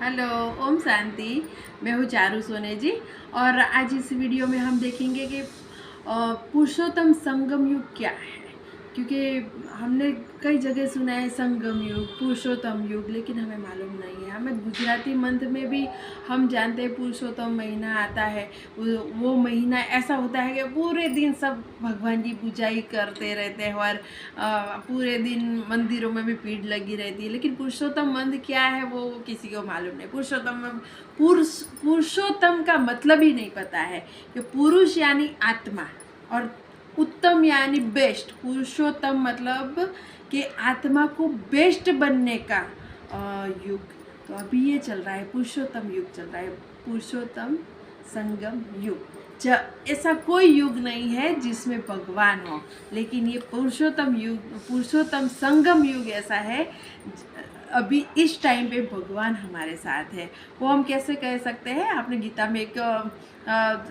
Hello, Om Shanti. मैं हूँ चारू सोने जी। और आज इस वीडियो में हम देखेंगे कि पुरुषोत्तम संगम युग क्या है। क्योंकि हमने कई जगह सुना है संगम युग, पुरुषोत्तम युग, लेकिन हमें मालूम नहीं है। हमें गुजराती मंत्र में भी हम जानते हैं पुरुषोत्तम महीना आता है। वो महीना ऐसा होता है कि पूरे दिन सब भगवान की पूजाई करते रहते हैं और पूरे दिन मंदिरों में भी भीड़ लगी रहती है। लेकिन पुरुषोत्तम मंत्र क्या है वो किसी को मालूम नहीं। पुरुषोत्तम का मतलब ही नहीं पता है कि पुरुष यानी आत्मा और उत्तम यानी बेस्ट। पुरुषोत्तम मतलब कि आत्मा को बेस्ट बनने का युग। तो अभी ये चल रहा है, पुरुषोत्तम युग चल रहा है, पुरुषोत्तम संगम युग। ऐसा कोई युग नहीं है जिसमें भगवान हो, लेकिन ये पुरुषोत्तम युग, पुरुषोत्तम संगम युग ऐसा है। अभी इस टाइम पे भगवान हमारे साथ है। वो हम कैसे कह सकते हैं? आपने गीता में एक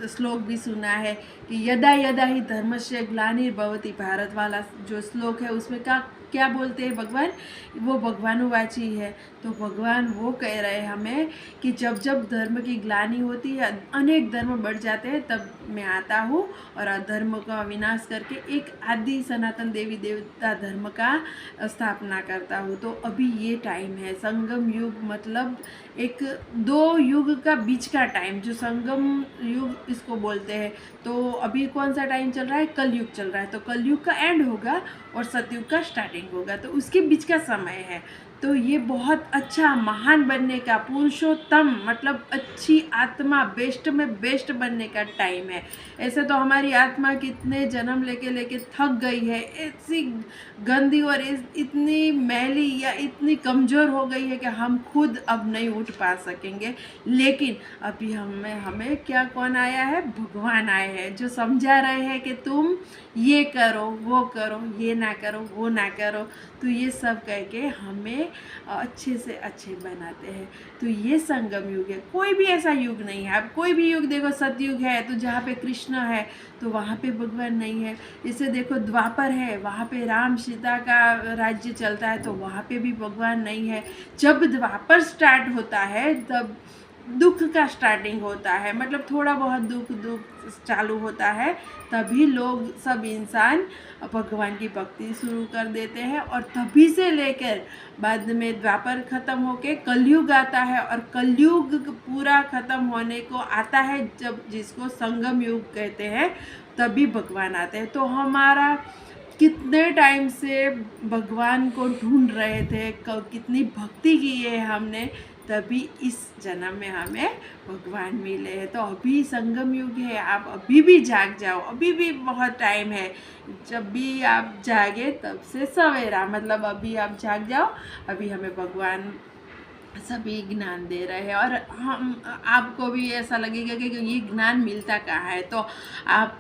श्लोक भी सुना है कि यदा यदा ही धर्मस्य ग्लानिर्भवति भारत वाला जो श्लोक है, उसमें क्या बोलते हैं भगवान? वो भगवानुवाची है। तो भगवान वो कह रहे हैं हमें कि जब जब धर्म की ग्लानि होती है, अनेक धर्म बढ़ जाते हैं, तब मैं आता हूँ और अधर्म का विनाश करके एक आदि सनातन देवी देवता धर्म का स्थापना करता हूँ। तो अभी ये टाइम है संगम युग, मतलब एक दो युग का बीच का टाइम, जो संगम युग इसको बोलते हैं। तो अभी कौन सा टाइम चल रहा है? कलयुग चल रहा है। तो कलयुग का एंड होगा और सतयुग का स्टार्टिंग होगा, तो उसके बीच का समय है। तो ये बहुत अच्छा महान बनने का, पुरुषोत्तम मतलब अच्छी आत्मा, बेस्ट में बेस्ट बनने का टाइम है। ऐसे तो हमारी आत्मा कितने जन्म लेके लेके थक गई है, ऐसी गंदी और इतनी मैली या इतनी कमज़ोर हो गई है कि हम खुद अब नहीं उठ पा सकेंगे। लेकिन अभी हमें क्या कौन आया है? भगवान आए हैं, जो समझा रहे हैं कि तुम ये करो, वो करो, ये ना करो, वो ना करो। तो ये सब कह के हमें अच्छे से अच्छे बनाते हैं। तो ये संगम युग है, कोई भी ऐसा युग नहीं है। आप कोई भी युग देखो, सतयुग है तो जहाँ पे कृष्ण है तो वहाँ पे भगवान नहीं है। जैसे देखो द्वापर है, वहाँ पे राम सीता का राज्य चलता है, तो वहाँ पे भी भगवान नहीं है। जब द्वापर स्टार्ट होता है तब दुख का स्टार्टिंग होता है, मतलब थोड़ा बहुत दुख चालू होता है, तभी लोग सब इंसान भगवान की भक्ति शुरू कर देते हैं। और तभी से लेकर बाद में द्वापर ख़त्म होके कलयुग आता है, और कलयुग पूरा ख़त्म होने को आता है जब, जिसको संगम युग कहते हैं, तभी भगवान आते हैं। तो हमारा कितने टाइम से भगवान को ढूंढ रहे थे, कितनी भक्ति की है हमने, तभी इस जन्म में हमें भगवान मिले हैं। तो अभी संगम युग है, आप अभी भी जाग जाओ, अभी भी बहुत टाइम है। जब भी आप जागे तब से सवेरा, मतलब अभी आप जाग जाओ। अभी हमें भगवान सभी ज्ञान दे रहे हैं, और हम आपको भी ऐसा लगेगा कि ये ज्ञान मिलता कहाँ है। तो आप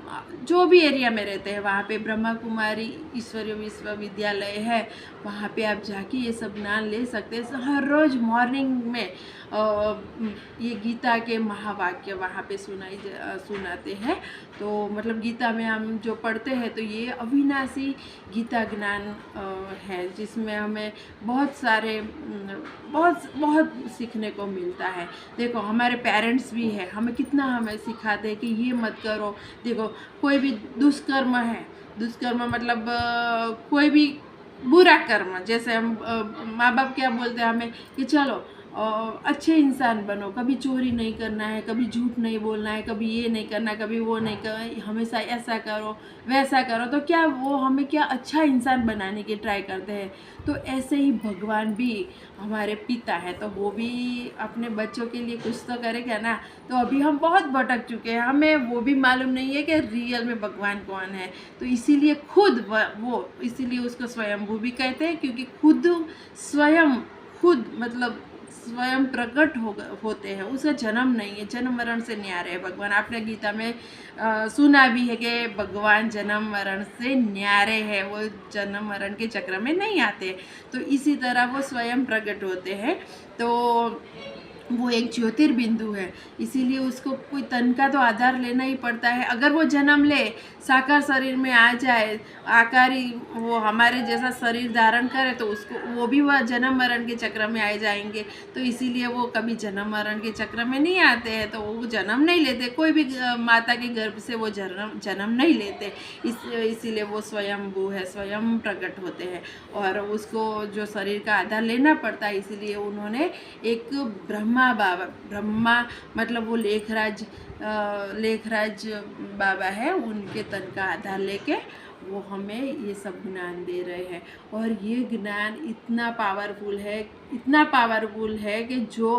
जो भी एरिया में रहते हैं, वहाँ पे ब्रह्मा कुमारी ईश्वरीय विश्वविद्यालय है, वहाँ पे आप जाके ये सब ज्ञान ले सकते हैं। हर रोज़ मॉर्निंग में ये गीता के महावाक्य वहाँ पे सुनाते हैं। तो मतलब गीता में हम जो पढ़ते हैं, तो ये अविनाशी गीता ज्ञान है, जिसमें हमें बहुत सारे बहुत बहुत सीखने को मिलता है। देखो हमारे पेरेंट्स भी है, हमें सिखाते हैं कि ये मत करो। देखो कोई भी दुष्कर्म है, दुष्कर्म मतलब कोई भी बुरा कर्म, जैसे हम माँ बाप क्या बोलते हैं हमें कि चलो अच्छे इंसान बनो, कभी चोरी नहीं करना है, कभी झूठ नहीं बोलना है, कभी ये नहीं करना, कभी वो नहीं करना, हमेशा ऐसा करो वैसा करो। तो क्या वो हमें क्या अच्छा इंसान बनाने की ट्राई करते हैं। तो ऐसे ही भगवान भी हमारे पिता है, तो वो भी अपने बच्चों के लिए कुछ तो करेगा ना। तो अभी हम बहुत भटक चुके हैं, हमें वो भी मालूम नहीं है कि रियल में भगवान कौन है। तो इसीलिए इसीलिए उसको स्वयंभू भी कहते हैं, क्योंकि खुद मतलब स्वयं प्रकट होते हैं। उसका जन्म नहीं है, जन्म मरण से न्यारे है भगवान। आपने गीता में सुना भी है कि भगवान जन्म मरण से न्यारे है, वो जन्म मरण के चक्र में नहीं आते। तो इसी तरह वो स्वयं प्रकट होते हैं। तो वो एक ज्योतिर्बिंदु है, इसीलिए उसको कोई तन का तो आधार लेना ही पड़ता है। अगर वो जन्म ले, साकार शरीर में आ जाए, आकारी वो हमारे जैसा शरीर धारण करे, तो उसको वो भी वह जन्म मरण के चक्र में आ जाएंगे। तो इसीलिए वो कभी जन्म मरण के चक्र में नहीं आते हैं, तो वो जन्म नहीं लेते, कोई भी माता के गर्भ से वो जन्म नहीं लेते। इसीलिए वो स्वयंभू है, स्वयं प्रकट होते हैं, और उसको जो शरीर का आधार लेना पड़ता है। इसीलिए उन्होंने एक ब्रह्मा मतलब वो लेखराज बाबा है, उनके तन का आधार लेके वो हमें ये सब ज्ञान दे रहे हैं। और ये ज्ञान इतना पावरफुल है कि जो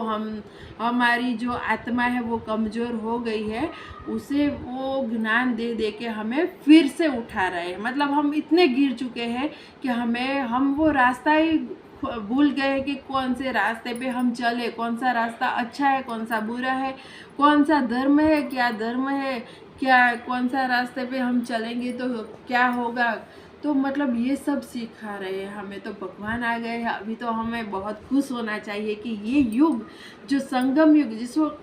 हमारी जो आत्मा है वो कमज़ोर हो गई है, उसे वो ज्ञान दे दे के हमें फिर से उठा रहे हैं। मतलब हम इतने गिर चुके हैं कि हम वो रास्ता ही भूल गए कि कौन से रास्ते पे हम चले, कौन सा रास्ता अच्छा है, कौन सा बुरा है, कौन सा धर्म है, क्या धर्म है, क्या कौन सा रास्ते पे हम चलेंगे तो क्या होगा। तो मतलब ये सब सिखा रहे हैं हमें। तो भगवान आ गए हैं अभी, तो हमें बहुत खुश होना चाहिए कि ये युग जो संगम युग,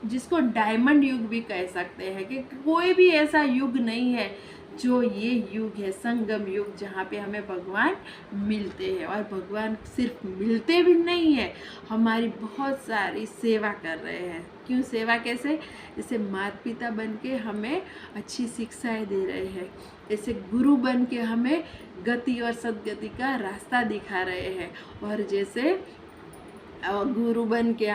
जिसको डायमंड युग भी कह सकते हैं, कि कोई भी ऐसा युग नहीं है जो ये युग है, संगम युग, जहाँ पे हमें भगवान मिलते हैं। और भगवान सिर्फ मिलते भी नहीं है, हमारी बहुत सारी सेवा कर रहे हैं। क्यों सेवा? कैसे? जैसे माता पिता बन के हमें अच्छी शिक्षाएं दे रहे हैं, ऐसे गुरु बन के हमें गति और सदगति का रास्ता दिखा रहे हैं। और जैसे गुरु बन के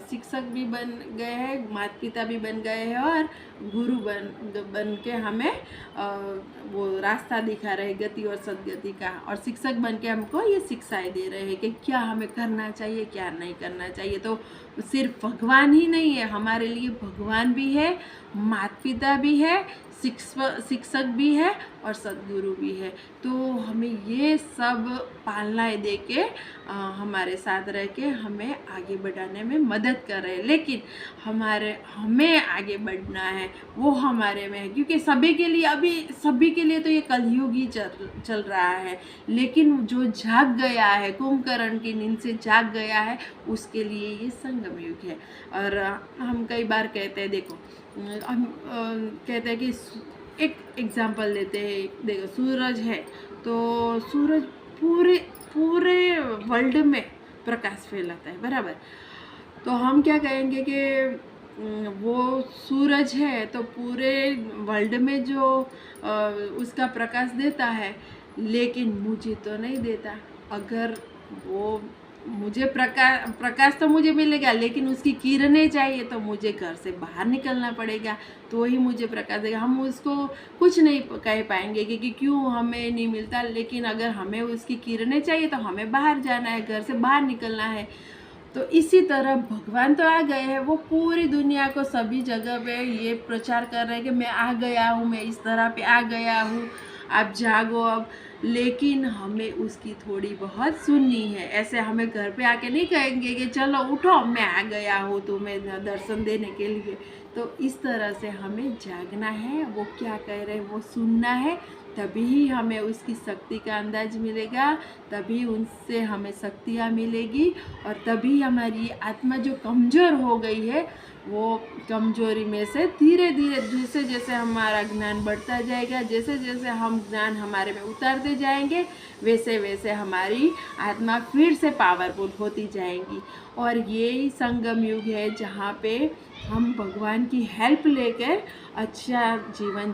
शिक्षक भी बन गए हैं, माता पिता भी बन गए हैं, और गुरु बन के हमें वो रास्ता दिखा रहे हैं गति और सदगति का। और शिक्षक बन के हमको ये शिक्षाएं दे रहे हैं कि क्या हमें करना चाहिए, क्या नहीं करना चाहिए। तो सिर्फ भगवान ही नहीं है, हमारे लिए भगवान भी है, माता पिता भी है, शिक्षक भी है, और सदगुरु भी है। तो हमें ये सब पालनाएं दे के हमारे साथ रह के हमें आगे बढ़ाने में मदद कर रहे हैं। लेकिन हमें आगे बढ़ना है, वो हमारे में है। क्योंकि सभी के लिए तो ये कलयुग ही चल रहा है। लेकिन जो जाग गया है, कुंभकर्ण की नींद से जाग गया है, उसके लिए ये संगम युग है। और हम कई बार कहते हैं, देखो हम कहते हैं कि एक एग्जांपल लेते हैं। देखो सूरज है, तो सूरज पूरे वर्ल्ड में प्रकाश फैलाता है, बराबर। तो हम क्या कहेंगे कि वो सूरज है तो पूरे वर्ल्ड में जो उसका प्रकाश देता है, लेकिन मुझे तो नहीं देता। अगर वो मुझे प्रकाश तो मुझे मिलेगा, लेकिन उसकी किरणें चाहिए, तो मुझे घर से बाहर निकलना पड़ेगा, तो ही मुझे प्रकाश देगा। हम उसको कुछ नहीं कह पाएंगे कि क्यों हमें नहीं मिलता। लेकिन अगर हमें उसकी किरणें चाहिए तो हमें बाहर जाना है, घर से बाहर निकलना है। तो इसी तरह भगवान तो आ गए हैं, वो पूरी दुनिया को सभी जगह पे ये प्रचार कर रहे हैं कि मैं आ गया हूँ, मैं इस तरह पे आ गया हूँ, आप जागो अब। लेकिन हमें उसकी थोड़ी बहुत सुननी है। ऐसे हमें घर पे आके नहीं कहेंगे कि चलो उठो मैं आ गया हूँ तुम्हें दर्शन देने के लिए। तो इस तरह से हमें जागना है, वो क्या कह रहे हैं वो सुनना है, तभी हमें उसकी शक्ति का अंदाज मिलेगा, तभी उनसे हमें शक्तियाँ मिलेगी। और तभी हमारी आत्मा जो कमज़ोर हो गई है, वो कमजोरी में से धीरे धीरे जैसे जैसे हमारा ज्ञान बढ़ता जाएगा, जैसे जैसे हम ज्ञान हमारे में उतारते जाएंगे, वैसे वैसे हमारी आत्मा फिर से पावरफुल होती जाएगी। और यही संगम युग है जहाँ पे हम भगवान की हेल्प लेकर अच्छा जीवन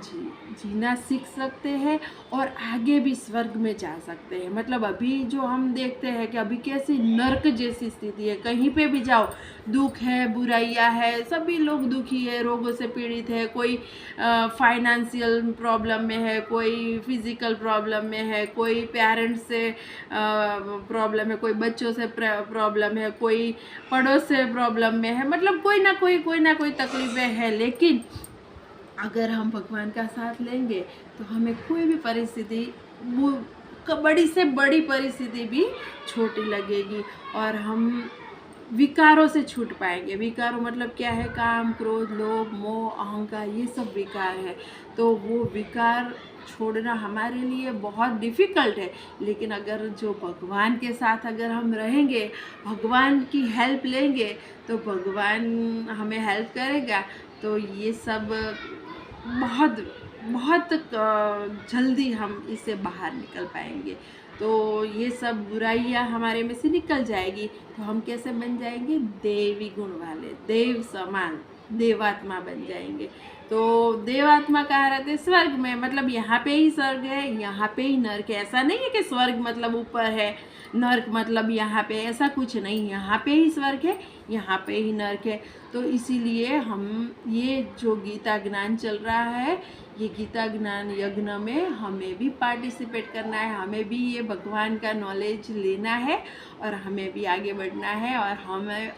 जीना सीख सकते हैं और आगे भी स्वर्ग में जा सकते हैं। मतलब अभी जो हम देखते हैं कि अभी कैसी नर्क जैसी स्थिति है, कहीं पे भी जाओ दुख है, बुराइयां है, सभी लोग दुखी है, रोगों से पीड़ित है, कोई फाइनेंशियल प्रॉब्लम में है, कोई फिजिकल प्रॉब्लम में है, कोई पेरेंट्स से प्रॉब्लम है, कोई बच्चों से प्रॉब्लम है, कोई पड़ोस से प्रॉब्लम में है। मतलब कोई ना कोई तकलीफें है। लेकिन अगर हम भगवान का साथ लेंगे तो हमें कोई भी परिस्थिति, बड़ी से बड़ी परिस्थिति भी छोटी लगेगी और हम विकारों से छूट पाएंगे। विकारों मतलब क्या है? काम, क्रोध, लोभ, मोह, अहंकार, ये सब विकार है। तो वो विकार छोड़ना हमारे लिए बहुत डिफ़िकल्ट है, लेकिन अगर जो भगवान के साथ अगर हम रहेंगे, भगवान की हेल्प लेंगे, तो भगवान हमें हेल्प करेगा। तो ये सब बहुत बहुत जल्दी हम इससे बाहर निकल पाएंगे। तो ये सब बुराइयां हमारे में से निकल जाएगी, तो हम कैसे बन जाएंगे? देवी गुण वाले, देव समान, देवात्मा बन जाएंगे। तो देवात्मा कहाँ रहते हैं? स्वर्ग में। मतलब यहाँ पे ही स्वर्ग है, यहाँ पे ही नर्क है। ऐसा नहीं है कि स्वर्ग मतलब ऊपर है, नर्क मतलब यहाँ पे, ऐसा कुछ नहीं। यहाँ पे ही स्वर्ग है, यहाँ पे ही नर्क है। तो इसीलिए हम ये जो गीता ज्ञान चल रहा है, ये गीता ज्ञान यज्ञ में हमें भी पार्टिसिपेट करना है, हमें भी ये भगवान का नॉलेज लेना है और हमें भी आगे बढ़ना है। और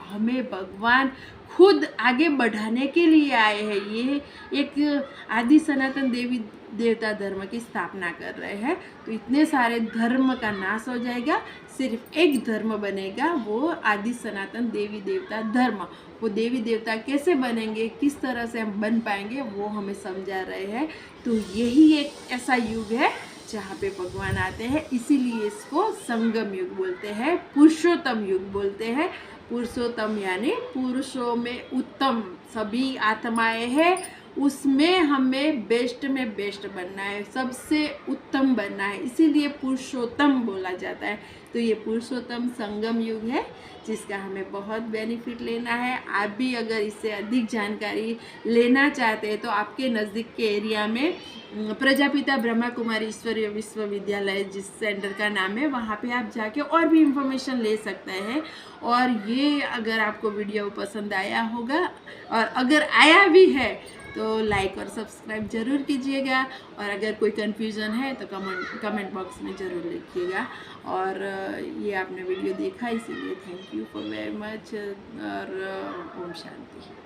हमें भगवान खुद आगे बढ़ाने के लिए आए हैं। ये एक आदि सनातन देवी देवता धर्म की स्थापना कर रहे हैं। तो इतने सारे धर्म का नाश हो जाएगा, सिर्फ एक धर्म बनेगा, वो आदि सनातन देवी देवता धर्म। वो देवी देवता कैसे बनेंगे, किस तरह से हम बन पाएंगे, वो हमें समझा रहे हैं। तो यही एक ऐसा युग है जहाँ पे भगवान आते हैं, इसीलिए इसको संगम युग बोलते हैं, पुरुषोत्तम युग बोलते हैं। पुरुषोत्तम यानी पुरुषों में उत्तम सभी आत्माएं हैं, उसमें हमें बेस्ट में बेस्ट बनना है, सबसे उत्तम बनना है, इसीलिए पुरुषोत्तम बोला जाता है। तो ये पुरुषोत्तम संगम युग है, जिसका हमें बहुत बेनिफिट लेना है। आप भी अगर इससे अधिक जानकारी लेना चाहते हैं तो आपके नज़दीक के एरिया में प्रजापिता ब्रह्मा कुमारी ईश्वरीय विश्वविद्यालय, जिस सेंटर का नाम है, वहाँ पे आप जाके और भी इंफॉर्मेशन ले सकते हैं। और ये अगर आपको वीडियो पसंद आया होगा, और अगर आया भी है तो लाइक और सब्सक्राइब ज़रूर कीजिएगा। और अगर कोई कन्फ्यूज़न है तो कमेंट बॉक्स में ज़रूर लिखिएगा। और ये आपने वीडियो देखा, इसीलिए thank you for very much. और ओम शांति।